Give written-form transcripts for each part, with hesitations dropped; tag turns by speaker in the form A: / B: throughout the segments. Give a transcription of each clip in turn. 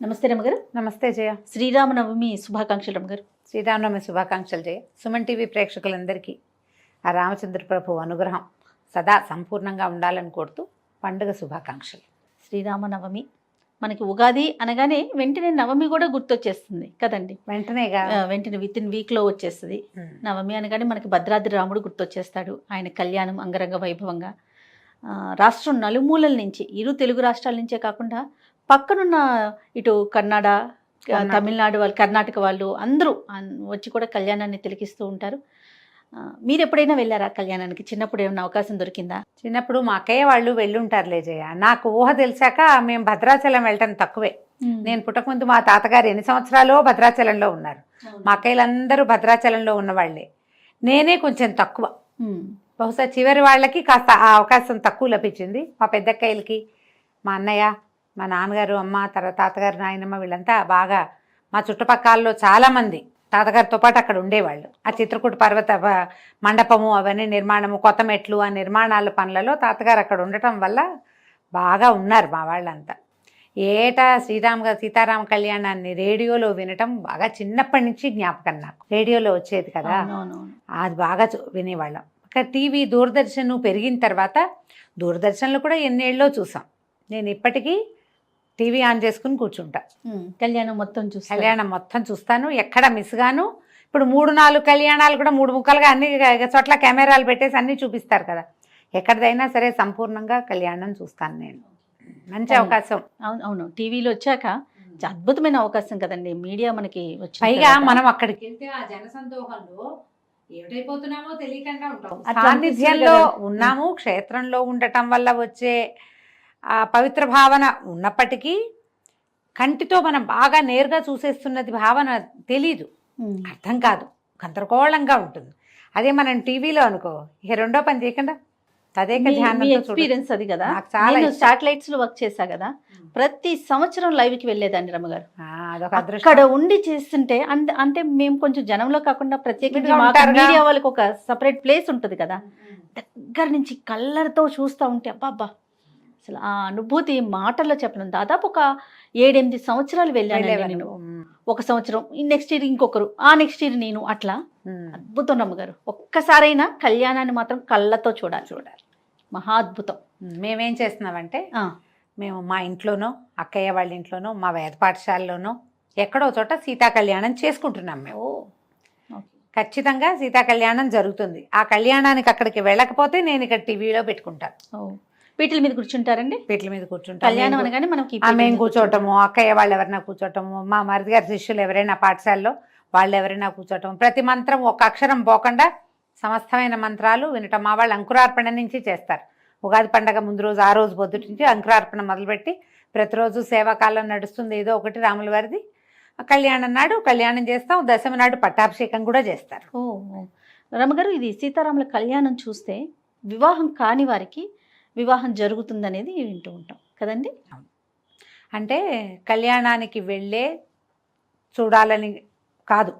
A: నమస్తే రమగారు.
B: నమస్తే జయ.
A: శ్రీరామనవమి శుభాకాంక్షలు రమగారు.
B: శ్రీరామనవమి శుభాకాంక్షలు జయ. సుమన్ టీవీ ప్రేక్షకులందరికీ ఆ రామచంద్ర ప్రభు అనుగ్రహం సదా సంపూర్ణంగా ఉండాలని కోరుతూ పండుగ శుభాకాంక్షలు.
A: శ్రీరామనవమి మనకి ఉగాది అనగానే వెంటనే నవమి కూడా గుర్తొచ్చేస్తుంది కదండి. వెంటనే విత్ ఇన్ వీక్లో వచ్చేస్తుంది. నవమి అనగానే మనకి భద్రాద్రి రాముడు గుర్తొచ్చేస్తాడు. ఆయన కళ్యాణం అంగరంగ వైభవంగా రాష్ట్రం నలుమూలల నుంచి, ఇరు తెలుగు రాష్ట్రాల నుంచే కాకుండా పక్కనున్న ఇటు కన్నడ, తమిళనాడు వాళ్ళు, కర్ణాటక వాళ్ళు అందరూ వచ్చి కూడా కళ్యాణాన్ని తిలకిస్తూ ఉంటారు. మీరు ఎప్పుడైనా వెళ్ళారా కళ్యాణానికి? చిన్నప్పుడు ఏమైనా అవకాశం దొరికిందా?
B: చిన్నప్పుడు మా అక్కయ్య వాళ్ళు వెళ్ళుంటారులే జయ. నాకు ఊహ తెలిసాక మేము భద్రాచలం వెళ్ళటం తక్కువే. నేను పుట్టకముందు మా తాతగారు ఎన్ని సంవత్సరాలు భద్రాచలంలో ఉన్నారు. మా అక్కయ్యలందరూ భద్రాచలంలో ఉన్నవాళ్లే. నేనే కొంచెం తక్కువ. బహుశా చివరి వాళ్ళకి కాస్త ఆ అవకాశం తక్కువ లభించింది. మా పెద్దక్కయ్యలకి, మా అన్నయ్య, మా నాన్నగారు, అమ్మ, తర్వాత తాతగారు, నాయనమ్మ వీళ్ళంతా బాగా మా చుట్టుపక్కలలో చాలామంది తాతగారితో పాటు అక్కడ ఉండేవాళ్ళు. ఆ చిత్రకూట పర్వత మండపము అవన్నీ నిర్మాణము, కొత్త మెట్లు, ఆ నిర్మాణాల పనులలో తాతగారు అక్కడ ఉండటం వల్ల బాగా ఉన్నారు మా వాళ్ళంతా. ఏటా సీతారామ కళ్యాణాన్ని రేడియోలో వినటం బాగా చిన్నప్పటి నుంచి జ్ఞాపకం నాకు. రేడియోలో వచ్చేది కదా, అది బాగా వినేవాళ్ళం. టీవీ దూరదర్శన్ పెరిగిన తర్వాత దూరదర్శన్లో కూడా ఎన్నేళ్ళలో చూసాం. నేను ఇప్పటికీ టీవీ ఆన్ చేసుకుని కూర్చుంటా.
A: కళ్యాణం మొత్తం
B: చూస్తాను, ఎక్కడ మిస్ గాను. ఇప్పుడు 3-4 కళ్యాణాలు కూడా 3 ముక్కలుగా అన్ని చోట్ల కెమెరాలు పెట్టేసి అన్నీ చూపిస్తారు కదా. ఎక్కడిదైనా సరే సంపూర్ణంగా కళ్యాణం చూస్తాను నేను. మంచి అవకాశం.
A: అవును, టీవీలో వచ్చాక అద్భుతమైన అవకాశం కదండి. మీడియా మనకి వచ్చి
B: పైగా మనం అక్కడికి వెళ్తే ఆ జనసందోహంలో ఏమిటైపోతున్నామో తెలియకుండా ఉంటాం. సాన్నిధ్యంలో ఉన్నాము. క్షేత్రంలో ఉండటం వల్ల వచ్చే ఆ పవిత్ర భావన ఉన్నప్పటికీ కంటితో మనం బాగా నేరుగా చూసేస్తున్నది భావన తెలీదు, అర్థం కాదు, గందరగోళంగా ఉంటుంది. అదే మనం టీవీలో అనుకో, ఇక రెండో పని చేయకుండా తదేక
A: ఎక్స్పీరియన్స్ అది కదా. చాలా శాటిలైట్స్ లో వర్క్ చేశా కదా, ప్రతి సంవత్సరం లైవ్ కి వెళ్ళేదాన్ని రమ్మగారు. అక్కడ ఉండి చేస్తుంటే అంటే మేము కొంచెం జనంలో కాకుండా ప్రత్యేకంగా మీడియా వాళ్ళకి ఒక సపరేట్ ప్లేస్ ఉంటుంది కదా, దగ్గర నుంచి కళ్ళతో చూస్తూ ఉంటే అబ్బా అసలు ఆ అనుభూతి మాటల్లో చెప్పడం. దాదాపు ఒక 7-8 సంవత్సరాలు వెళ్ళాను నేను. ఒక సంవత్సరం, నెక్స్ట్ ఇయర్ ఇంకొకరు, ఆ నెక్స్ట్ ఇయర్ నేను, అట్లా అద్భుతం రమ్మగారు. ఒక్కసారైనా కళ్యాణాన్ని మాత్రం కళ్ళతో చూడాలి. మహా అద్భుతం.
B: మేమేం చేస్తున్నామంటే, మేము మా ఇంట్లోనో, అక్కయ్య వాళ్ళ ఇంట్లోనో, మా వేద పాఠశాలలోనో ఎక్కడో చోట సీతా కళ్యాణం చేసుకుంటున్నాం మేము. ఖచ్చితంగా సీతా కళ్యాణం జరుగుతుంది. ఆ కళ్యాణానికి అక్కడికి వెళ్ళకపోతే నేను ఇక్కడ టీవీలో పెట్టుకుంటాను.
A: పీటల మీద కూర్చుంటారండి? పీటల మీద కూర్చుంటారు. కళ్యాణం అనగానే మనకి
B: మేము కూర్చోవటము, అక్కయ్య వాళ్ళు ఎవరైనా కూర్చోవటము, మా మరిది గారి శిష్యులు ఎవరైనా పాఠశాలలో వాళ్ళు ఎవరైనా కూర్చోవటం, ప్రతి మంత్రం ఒక అక్షరం పోకుండా సమస్తమైన మంత్రాలు వినటం. మా వాళ్ళు అంకురార్పణ నుంచి చేస్తారు. ఉగాది పండగ ముందు రోజు, ఆ రోజు పొద్దుటి నుంచి అంకురార్పణ మొదలుపెట్టి ప్రతిరోజు సేవాకాలం నడుస్తుంది ఏదో ఒకటి రాముల వారిది. కళ్యాణం నాడు కళ్యాణం చేస్తాం, దశమి నాడు పట్టాభిషేకం కూడా చేస్తారు.
A: రమగారు, ఇది సీతారాముల కళ్యాణం చూస్తే వివాహం కాని వారికి వివాహం జరుగుతుందనేది వింటూ ఉంటాం కదండి.
B: అంటే కళ్యాణానికి వెళ్ళే చూడాలని కాదు,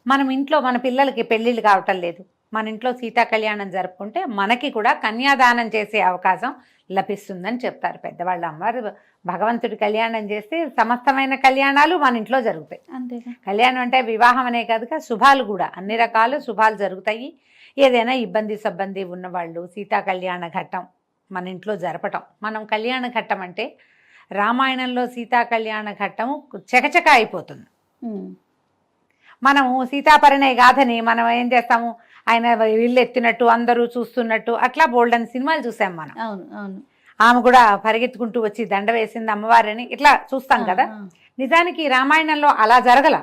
B: మనం ఇంట్లో మన పిల్లలకి పెళ్ళిళ్ళు కావటం లేదు, మన ఇంట్లో సీతా కళ్యాణం జరుపుకుంటే మనకి కూడా కన్యాదానం చేసే అవకాశం లభిస్తుందని చెప్తారు పెద్దవాళ్ళు. అమ్మవారు భగవంతుడి కళ్యాణం చేస్తే సమస్తమైన కళ్యాణాలు మన ఇంట్లో జరుగుతాయి.
A: అంతే.
B: కళ్యాణం అంటే వివాహం అనే కాదుగా, శుభాలు కూడా అన్ని రకాల శుభాలు జరుగుతాయి. ఏదైనా ఇబ్బంది సబ్బంది ఉన్నవాళ్ళు సీతా కళ్యాణ ఘట్టం మన ఇంట్లో జరపటం. మనం కళ్యాణ ఘట్టం అంటే రామాయణంలో సీతా కళ్యాణ ఘట్టము చకచక అయిపోతుంది. మనము సీతాపరిణయ గాథని మనం ఏం చేస్తాము, ఆయన ఇల్లు ఎత్తినట్టు అందరూ చూస్తున్నట్టు అట్లా బోల్డన్ సినిమాలు చూసాం మనం. ఆమె కూడా పరిగెత్తుకుంటూ వచ్చి దండ వేసింది అమ్మవారిని ఇట్లా చూస్తాం కదా. నిజానికి రామాయణంలో అలా జరగల.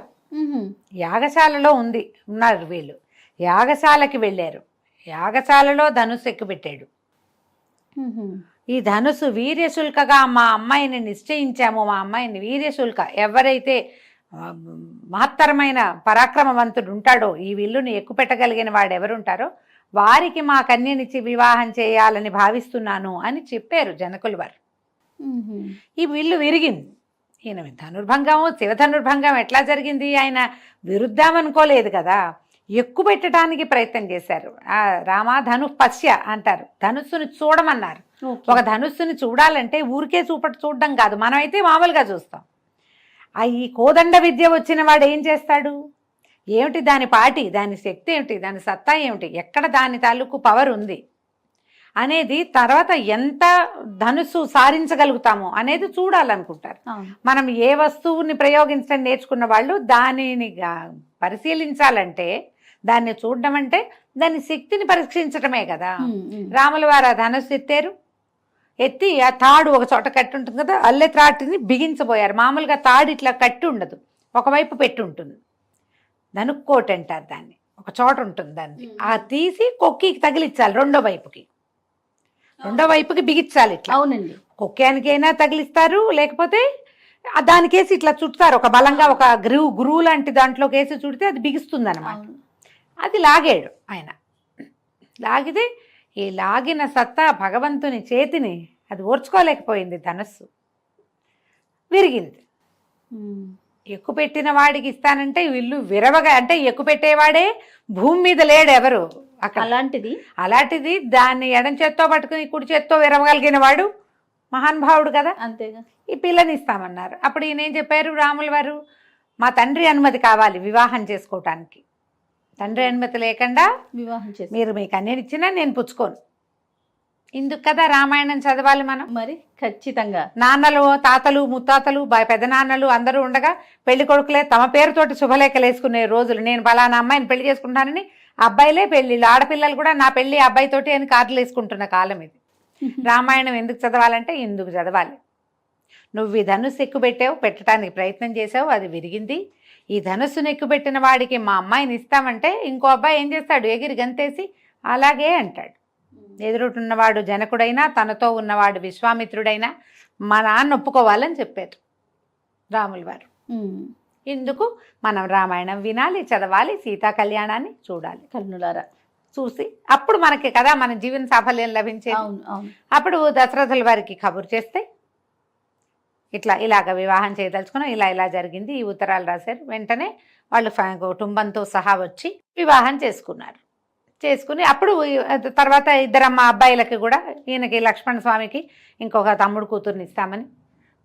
B: యాగశాలలో ఉన్నారు వీళ్ళు. యాగశాలకి వెళ్ళారు, యాగశాలలో ధనుస్సు ఎక్కుపెట్టాడు. ఈ ధనుసు వీర్యశుల్కగా మా అమ్మాయిని నిశ్చయించాము. మా అమ్మాయిని వీర్యశుల్క, ఎవరైతే మహత్తరమైన పరాక్రమవంతుడు ఉంటాడో, ఈ విల్లుని ఎక్కుపెట్టగలిగిన వాడు ఎవరుంటారో వారికి మా కన్యనిచ్చి వివాహం చేయాలని భావిస్తున్నాను అని చెప్పారు జనకులు వారు. ఈ విల్లు విరిగింది. ఈయన ధనుర్భంగము, శివధనుర్భంగం ఎట్లా జరిగింది? ఆయన విరుద్ధామనుకోలేదు కదా, ఎక్కువ పెట్టడానికి ప్రయత్నం చేశారు. ఆ రామ ధను పశ్య అంటారు, ధనుస్సుని చూడమన్నారు. ఒక ధనుస్సుని చూడాలంటే ఊరికే చూడడం కాదు, మనమైతే మామూలుగా చూస్తాం. ఈ కోదండ విద్య వచ్చిన వాడు ఏం చేస్తాడు, ఏమిటి దాని పాటి, దాని శక్తి ఏమిటి, దాని సత్తా ఏమిటి, ఎక్కడ దాని తాలూకు పవర్ ఉంది అనేది, తర్వాత ఎంత ధనుస్సు సారించగలుగుతామో అనేది చూడాలనుకుంటారు. మనం ఏ వస్తువుని ప్రయోగించడం నేర్చుకున్న వాళ్ళు దానిని పరిశీలించాలంటే, దాన్ని చూడడం అంటే దాని శక్తిని పరీక్షించటమే కదా. రాముల వారు ఆ ధనుస్సు ఎత్తి ఆ తాడు ఒక చోట కట్టి ఉంటుంది కదా, అల్లె త్రాటిని బిగించబోయారు. మామూలుగా తాడు ఇట్లా కట్టి ఉండదు, ఒకవైపు పెట్టి ఉంటుంది. ధనుక్కోటి అంటారు దాన్ని, ఒక చోట ఉంటుంది దాన్ని. ఆ తీసి కొక్కికి తగిలించాలి, రెండో వైపుకి బిగించాలి ఇట్లా.
A: అవునండి,
B: కొక్కానికైనా తగిలిస్తారు, లేకపోతే దానికేసి ఇట్లా చుడతారు, ఒక బలంగా ఒక గురువు లాంటి దాంట్లోకి వేసి చుడితే అది బిగిస్తుంది అనమాట. అది లాగాడు ఆయన. లాగితే ఈ లాగిన సత్తా భగవంతుని చేతిని అది ఓర్చుకోలేకపోయింది, ధనస్సు విరిగింది. ఎక్కుపెట్టిన వాడికి ఇస్తానంటే వీళ్ళు విరవగా, అంటే ఎక్కుపెట్టేవాడే భూమి మీద లేడు ఎవరు అక్కడ. అలాంటిది దాన్ని ఎడం చేత్తో పట్టుకుని కుడి చేత్తో విరవగలిగిన వాడు మహానుభావుడు కదా.
A: అంతేగా.
B: ఈ పిల్లని ఇస్తామన్నారు. అప్పుడు ఈయన ఏం చెప్పారు రాముల వారు, మా తండ్రి అనుమతి కావాలి వివాహం చేసుకోవటానికి. తండ్రి అనుమతి లేకుండా
A: వివాహం చేసి
B: మీరు మీ కన్యని ఇచ్చినా నేను పుచ్చుకోను. ఇందుకు కదా రామాయణం చదవాలి మనం.
A: మరి ఖచ్చితంగా
B: నాన్నలు, తాతలు, ముత్తాతలు, పెదనాన్నలు అందరూ ఉండగా పెళ్లి కొడుకులే తమ పేరుతోటి శుభలేఖలు వేసుకునే రోజులు. నేను పలానా అమ్మాయిని పెళ్లి చేసుకుంటానని అబ్బాయిలే పెళ్లిళ్ళు, ఆడపిల్లలు కూడా నా పెళ్లి అబ్బాయితోటి అని కార్డులు వేసుకుంటున్న కాలం ఇది. రామాయణం ఎందుకు చదవాలంటే ఇందుకు చదవాలి. నువ్వు ఈ ధనుస్సు ఎక్కుపెట్టావు, పెట్టడానికి ప్రయత్నం చేసావు, అది విరిగింది. ఈ ధనుస్సును ఎక్కుపెట్టిన వాడికి మా అమ్మాయిని ఇస్తామంటే ఇంకో అబ్బాయి ఏం చేస్తాడు, ఎగిరి గంతేసి అలాగే అంటాడు. ఎదురున్నవాడు జనకుడైనా, తనతో ఉన్నవాడు విశ్వామిత్రుడైనా మా నాన్న ఒప్పుకోవాలని చెప్పారు రాముల వారు. ఇందుకు మనం రామాయణం వినాలి, చదవాలి, సీతా కళ్యాణాన్ని చూడాలి కన్నులారా. చూసి అప్పుడు మనకి కదా మన జీవన సాఫల్యం లభించేది. అప్పుడు దశరథుల వారికి కబురు చేస్తే ఇలాగ వివాహం చేయదలుచుకున్నాం, ఇలా జరిగింది, ఈ ఉత్తరాలు రాశారు. వెంటనే వాళ్ళు కుటుంబంతో సహా వచ్చి వివాహం చేసుకున్నారు. చేసుకుని అప్పుడు తర్వాత ఇద్దరమ్మ అబ్బాయిలకి కూడా, ఈయనకి లక్ష్మణ స్వామికి ఇంకొక తమ్ముడు కూతుర్ని ఇస్తామని,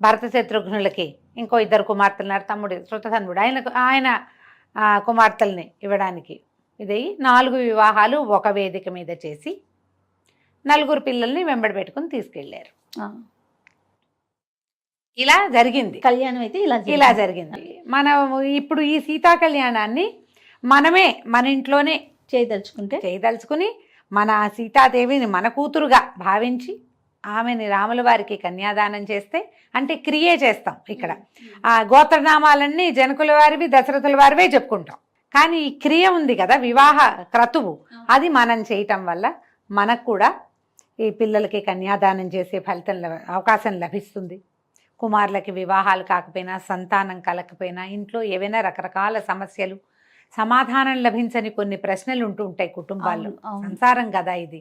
B: భరత శత్రుఘ్నులకి ఇంకో ఇద్దరు కుమార్తెలున్నారు, తమ్ముడు శృతధన్వుడు ఆయన కుమార్తెల్ని ఇవ్వడానికి ఇది 4 వివాహాలు ఒక వేదిక మీద చేసి 4 పిల్లల్ని వెంబడి పెట్టుకుని తీసుకెళ్లారు. ఇలా జరిగింది కళ్యాణం. అయితే ఇలా జరిగింది. మనం ఇప్పుడు ఈ సీతా కళ్యాణాన్ని మనమే మన ఇంట్లోనే చేయదలుచుకుని మన సీతాదేవిని మన కూతురుగా భావించి ఆమెని రాముల వారికి కన్యాదానం చేస్తే, అంటే క్రియే చేస్తాం. ఇక్కడ ఆ గోత్రనామాలన్నీ జనకుల వారివి, దశరథుల వారివే చెప్పుకుంటాం. కానీ ఈ క్రియ ఉంది కదా, వివాహ క్రతువు, అది మనం చేయటం వల్ల మనకు కూడా ఈ పిల్లలకి కన్యాదానం చేసే ఫలితం అవకాశం లభిస్తుంది. కుమారులకి వివాహాలు కాకపోయినా, సంతానం కలకపోయినా, ఇంట్లో ఏవైనా రకరకాల సమస్యలు, సమాధానం లభించని కొన్ని ప్రశ్నలు ఉంటూ ఉంటాయి కుటుంబాల్లో. సంసారం కదా ఇది,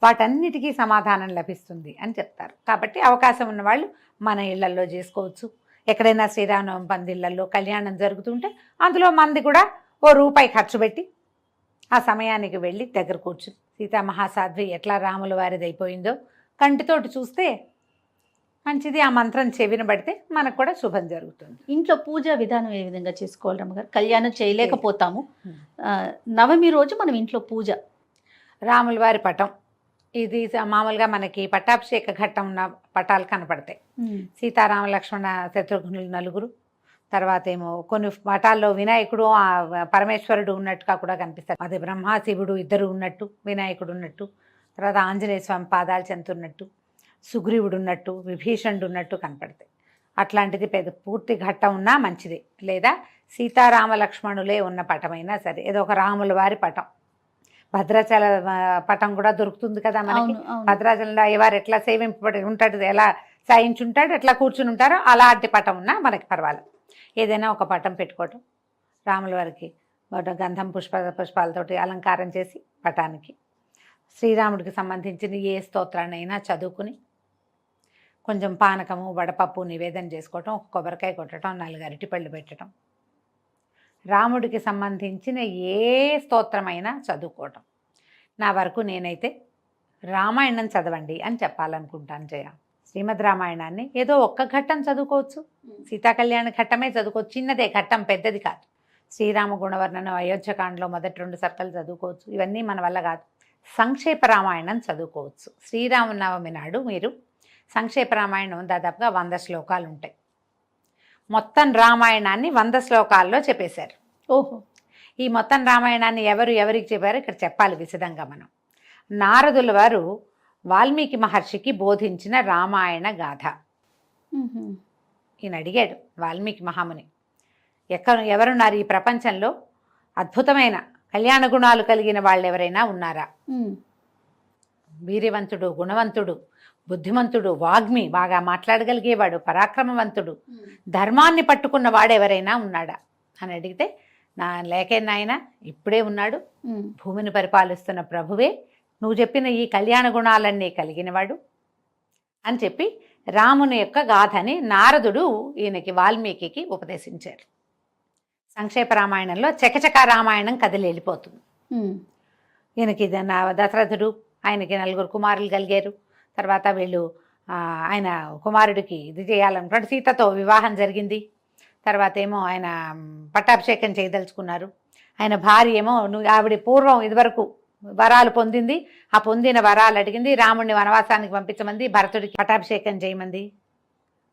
B: వాటన్నిటికీ సమాధానం లభిస్తుంది అని చెప్తారు. కాబట్టి అవకాశం ఉన్నవాళ్ళు మన ఇళ్లల్లో చేసుకోవచ్చు. ఎక్కడైనా శ్రీరామనవమి పందిళ్లలో కళ్యాణం జరుగుతుంటే అందులో మంది కూడా ₹1 ఖర్చు పెట్టి ఆ సమయానికి వెళ్ళి దగ్గర కూర్చుని సీతామహాసాధ్వి ఎట్లా రాముల వారిది అయిపోయిందో కంటితోటి చూస్తే మంచిది. ఆ మంత్రం చెవిన పడితే మనకు కూడా శుభం జరుగుతుంది.
A: ఇంట్లో పూజా విధానం ఏ విధంగా చేసుకోవాలి రమ్మగారు? కళ్యాణం చేయలేకపోతాము, నవమి రోజు మనం ఇంట్లో పూజ,
B: రాముల వారి పటం, ఇది మామూలుగా మనకి పట్టాభిషేక ఘట్టం ఉన్న పటాలు కనపడతాయి. సీతారామ లక్ష్మణ శత్రుఘ్నులు 4, తర్వాత ఏమో కొన్ని పటాల్లో వినాయకుడు పరమేశ్వరుడు ఉన్నట్టుగా కూడా కనిపిస్తారు. అదే బ్రహ్మ శివుడు ఇద్దరు ఉన్నట్టు, వినాయకుడు ఉన్నట్టు, తర్వాత ఆంజనేయ స్వామి పాదాలు చెందుతున్నట్టు, సుగ్రీవుడు ఉన్నట్టు, విభీషణుడు ఉన్నట్టు కనపడతాయి. అట్లాంటిది పూర్తి ఘట్టం ఉన్నా మంచిది. లేదా సీతారామ లక్ష్మణులే ఉన్న పటమైనా సరే, ఏదో ఒక రాముల వారి పటం, భద్రాచల పటం కూడా దొరుకుతుంది కదా మనకి. భద్రాచలంలో అయ్యవారు ఎట్లా సేవింపబడి ఉంటాడు, ఎలా సాయించుంటాడు, ఎట్లా కూర్చుని ఉంటారో అలాంటి పటం ఉన్నా మనకి పర్వాలేదు. ఏదైనా ఒక పటం పెట్టుకోవటం, రాముల వారికి గంధం పుష్పాలతోటి అలంకారం చేసి పటానికి శ్రీరాముడికి సంబంధించిన ఏ స్తోత్రాన్నైనా చదువుకుని కొంచెం పానకము, వడపప్పు నివేదన చేసుకోవటం, ఒక కొబ్బరికాయ కొట్టడం, 4 అరటిపళ్ళు పెట్టడం, రాముడికి సంబంధించిన ఏ స్తోత్రమైనా చదువుకోవటం. నా వరకు నేనైతే రామాయణం చదవండి అని చెప్పాలనుకుంటాను. శ్రీమద్ రామాయణాన్ని ఏదో ఒక్క ఘట్టం చదువుకోవచ్చు, సీతా కళ్యాణ ఘట్టమే చదువుకోవచ్చు, చిన్నదే ఘట్టం, పెద్దది కాదు. శ్రీరామ గుణవర్ణనం, అయోధ్యకాండలో మొదటి 2 సర్కలు చదువుకోవచ్చు. ఇవన్నీ మన వల్ల కాదు. సంక్షేప రామాయణం చదువుకోవచ్చు. శ్రీరామనవమి నాడు మీరు సంక్షేప రామాయణం దాదాపుగా 100 శ్లోకాలు ఉంటాయి. మొత్తం రామాయణాన్ని 100 శ్లోకాల్లో చెప్పేశారు.
A: ఓహో.
B: ఈ మొత్తం రామాయణాన్ని ఎవరికి చెప్పారో ఇక్కడ చెప్పాలి విశదంగా మనం. నారదుల వారు వాల్మీకి మహర్షికి బోధించిన రామాయణ గాథ. ఈయన అడిగాడు వాల్మీకి మహాముని, ఎవరున్నారు ఈ ప్రపంచంలో అద్భుతమైన కళ్యాణ గుణాలు కలిగిన వాళ్ళు ఎవరైనా ఉన్నారా? వీర్యవంతుడు, గుణవంతుడు, బుద్ధిమంతుడు, వాగ్మి, బాగా మాట్లాడగలిగేవాడు, పరాక్రమవంతుడు, ధర్మాన్ని పట్టుకున్న వాడు ఎవరైనా ఉన్నాడా అని అడిగితే, నా లేకే నాయన ఇప్పుడే ఉన్నాడు, భూమిని పరిపాలిస్తున్న ప్రభువే, నువ్వు చెప్పిన ఈ కళ్యాణ గుణాలన్నీ కలిగినవాడు అని చెప్పి రాముని యొక్క గాథని నారదుడు ఈయనకి వాల్మీకి ఉపదేశించారు. సంక్షేప రామాయణంలో చకచక రామాయణం కదిలి వెళ్ళిపోతుంది. ఈయనకి దశరథుడు, ఆయనకి 4 కుమారులు కలిగారు. తర్వాత వీళ్ళు ఆయన కుమారుడికి ఇది చేయాలనుకున్నాడు, సీతతో వివాహం జరిగింది. తర్వాత ఏమో ఆయన పట్టాభిషేకం చేయదలుచుకున్నారు. ఆయన భార్య ఏమో ఆవిడ పూర్వం ఇదివరకు వరాలు పొందింది, ఆ పొందిన వరాలు అడిగింది, రాముడిని వనవాసానికి పంపించమంది, భరతుడికి పట్టాభిషేకం చేయమంది.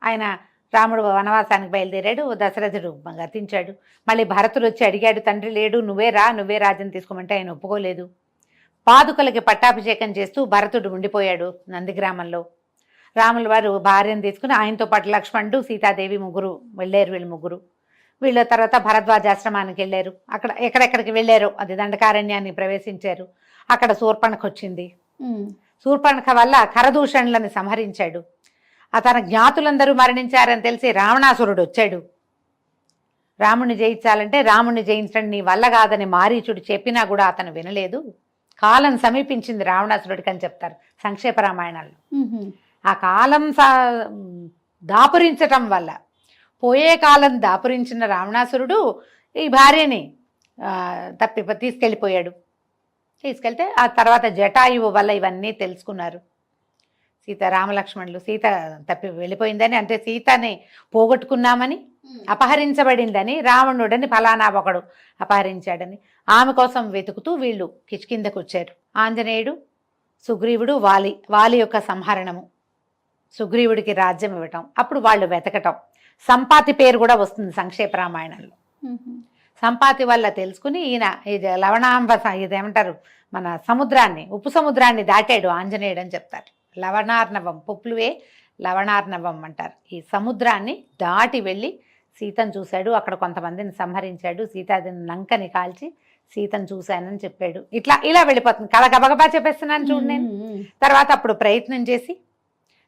B: ఆయన రాముడు వనవాసానికి బయలుదేరాడు, దశరథుడు గతించాడు. మళ్ళీ భరతుడు వచ్చి అడిగాడు, తండ్రి లేడు, నువ్వే రాజ్యం తీసుకోమంటే ఆయన ఒప్పుకోలేదు. పాదుకలకి పట్టాభిషేకం చేస్తూ భరతుడు ఉండిపోయాడు నందిగ్రామంలో. రాముల వారు భార్యను తీసుకుని ఆయనతో పాటు లక్ష్మణుడు, సీతాదేవి ముగ్గురు వెళ్ళారు. వీళ్ళ తర్వాత భరద్వాజాశ్రమానికి వెళ్ళారు. అక్కడ ఎక్కడెక్కడికి వెళ్ళారో అది దండకారణ్యాన్ని ప్రవేశించారు. అక్కడ శూర్పణఖ వచ్చింది. శూర్పణఖ వల్ల ఖరదూషణులను సంహరించాడు. తన జ్ఞాతులందరూ మరణించారని తెలిసి రావణాసురుడు వచ్చాడు. రాముణ్ణి జయించాలంటే రాముణ్ణి జయించడం నీ వల్ల కాదని మారీచుడు చెప్పినా కూడా అతను వినలేదు. కాలం సమీపించింది రావణాసురుడికి అని చెప్తారు సంక్షేప రామాయణాల్లో. ఆ కాలం దాపురించటం వల్ల, పోయే కాలం దాపురించిన రావణాసురుడు ఈ భార్యని తీసుకెళ్తే ఆ తర్వాత జటాయువు వల్ల ఇవన్నీ తెలుసుకున్నారు. రామలక్ష్మణులు సీత తప్పి వెళ్ళిపోయిందని, అంటే సీతని పోగొట్టుకున్నామని, అపహరించబడిందని, రావణుడని ఫలానా ఒకడు అపహరించాడని ఆమె కోసం వెతుకుతూ వీళ్ళు కిష్కిందకు వచ్చారు. ఆంజనేయుడు, సుగ్రీవుడు, వాలి యొక్క సంహరణము, సుగ్రీవుడికి రాజ్యం ఇవ్వటం, అప్పుడు వాళ్ళు వెతకటం. సంపాతి పేరు కూడా వస్తుంది సంక్షేప రామాయణంలో. సంపాతి వల్ల తెలుసుకుని ఈయన ఇది లవణాంబ, ఇదేమంటారు మన సముద్రాన్ని, ఉప్పు సముద్రాన్ని దాటాడు ఆంజనేయుడు అని చెప్తారు. లవణార్ణవం, పుప్లువే లవణార్ణవం అంటారు. ఈ సముద్రాన్ని దాటి వెళ్ళి సీతను చూశాడు. అక్కడ కొంతమందిని సంహరించాడు. సీతాదేవిని లంకని కాల్చి సీతను చూశానని చెప్పాడు. ఇలా వెళ్ళిపోతుంది కథ. గబగబా చెప్పేస్తున్నాను చూడు నేను. తర్వాత అప్పుడు ప్రయత్నం చేసి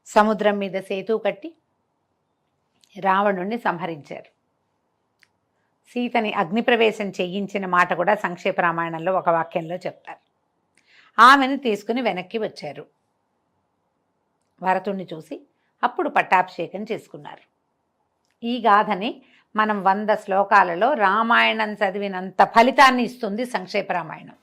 B: సముద్రం మీద సేతు కట్టి రావణుణ్ణి సంహరించారు. సీతని అగ్నిప్రవేశం చేయించిన మాట కూడా సంక్షేప రామాయణంలో ఒక వాక్యంలో చెప్తారు. ఆమెను తీసుకుని వెనక్కి వచ్చారు. భరతుణ్ణి చూసి అప్పుడు పట్టాభిషేకం చేసుకున్నారు. ఈ గాథని మనం 100 శ్లోకాలలో రామాయణం చదివినంత ఫలితాన్ని ఇస్తుంది సంక్షేప రామాయణం.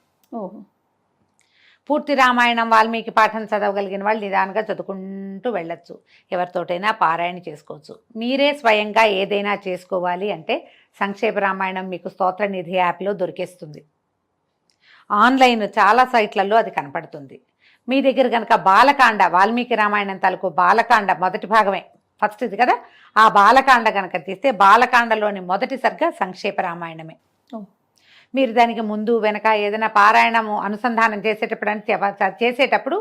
B: పూర్తి రామాయణం వాల్మీకి పాఠం చదవగలిగిన వాళ్ళు నిదానంగా చదువుకుంటూ వెళ్ళొచ్చు. ఎవరితోటైనా పారాయణ చేసుకోవచ్చు. మీరే స్వయంగా ఏదైనా చేసుకోవాలి అంటే సంక్షేప రామాయణం మీకు స్తోత్రనిధి యాప్లో దొరికేస్తుంది. ఆన్లైన్ చాలా సైట్లలో అది కనపడుతుంది. మీ దగ్గర కనుక బాలకాండ, వాల్మీకి రామాయణం తాలూకు బాలకాండ మొదటి భాగమే, ఫస్ట్ ఇది కదా, ఆ బాలకాండ కనుక తీస్తే బాలకాండలోని మొదటి సర్గ సంక్షేప రామాయణమే. మీరు దానికి ముందు వెనక ఏదైనా పారాయణము అనుసంధానం చేసేటప్పుడు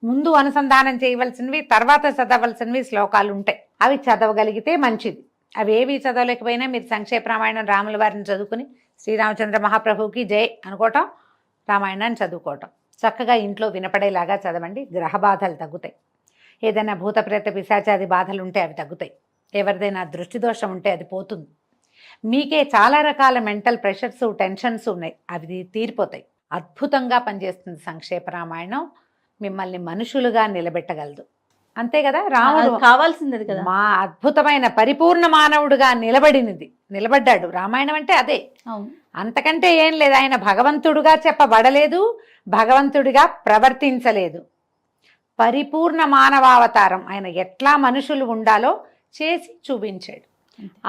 B: ముందు అనుసంధానం చేయవలసినవి, తర్వాత చదవలసినవి శ్లోకాలు ఉంటాయి. అవి చదవగలిగితే మంచిది. అవి ఏవి చదవలేకపోయినా మీరు సంక్షేప రామాయణం రాముల వారిని చదువుకుని శ్రీరామచంద్ర మహాప్రభువుకి జై అనుకోవటం, రామాయణాన్ని చదువుకోవటం. చక్కగా ఇంట్లో వినపడేలాగా చదవండి. గ్రహ బాధలు తగ్గుతాయి. ఏదైనా భూతప్రేత పిశాచాది బాధలు ఉంటే అవి తగ్గుతాయి. ఎవరిదైనా దృష్టి దోషం ఉంటే అది పోతుంది. మీకే చాలా రకాల మెంటల్ ప్రెషర్స్, టెన్షన్స్ ఉన్నాయి, అవి తీరిపోతాయి. అద్భుతంగా పనిచేస్తుంది సంక్షేప రామాయణం. మిమ్మల్ని మనుషులుగా నిలబెట్టగలదు. అంతే కదా, రాముడు
A: కావాల్సింది కదా,
B: మా అద్భుతమైన పరిపూర్ణ మానవుడుగా నిలబడ్డాడు. రామాయణం అంటే అదే, అంతకంటే ఏం లేదు. ఆయన భగవంతుడుగా చెప్పబడలేదు, భగవంతుడిగా ప్రవర్తించలేదు. పరిపూర్ణ మానవావతారం. ఆయన ఎట్లా మనుషులు ఉండాలో చేసి చూపించాడు.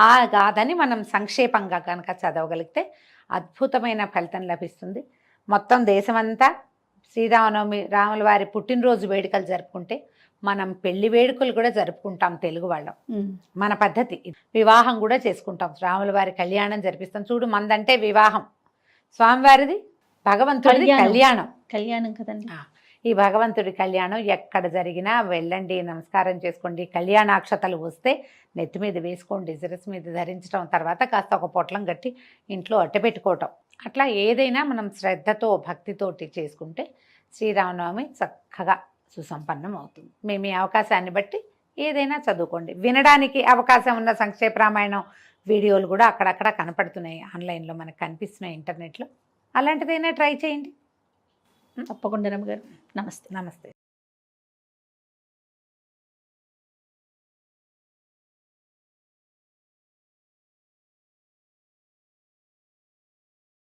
B: ఆ గాథని మనం సంక్షేపంగా కనుక చదవగలిగితే అద్భుతమైన ఫలితం లభిస్తుంది. మొత్తం దేశమంతా శ్రీరామనవమి రాముల వారి పుట్టినరోజు వేడుకలు జరుపుకుంటే మనం పెళ్లి వేడుకలు కూడా జరుపుకుంటాం తెలుగు వాళ్ళం. మన పద్ధతి వివాహం కూడా చేసుకుంటాం, రాముల వారి కళ్యాణం జరిపిస్తాం. చూడు, మందంటే వివాహం, స్వామివారిది భగవంతుడిది కళ్యాణం
A: కదండి.
B: ఈ భగవంతుడి కళ్యాణం ఎక్కడ జరిగినా వెళ్ళండి, నమస్కారం చేసుకోండి. కళ్యాణాక్షతలు వస్తే నెత్తి మీద వేసుకోండి, శిరస్సు మీద ధరించడం, తర్వాత కాస్త ఒక పొట్లం కట్టి ఇంట్లో అట్టపెట్టుకోవటం. అట్లా ఏదైనా మనం శ్రద్ధతో భక్తితోటి చేసుకుంటే శ్రీరామనవమి చక్కగా సుసంపన్నం అవుతుంది. మేము ఈ అవకాశాన్ని బట్టి ఏదైనా చదువుకోండి. వినడానికి అవకాశం ఉన్న సంక్షేప రామాయణం వీడియోలు కూడా అక్కడక్కడ కనపడుతున్నాయి, ఆన్లైన్లో మనకు కనిపిస్తున్నాయి, ఇంటర్నెట్లో. అలాంటిదైనా ట్రై చేయండి.
A: తప్పకుండా రమ్మగారు. నమస్తే.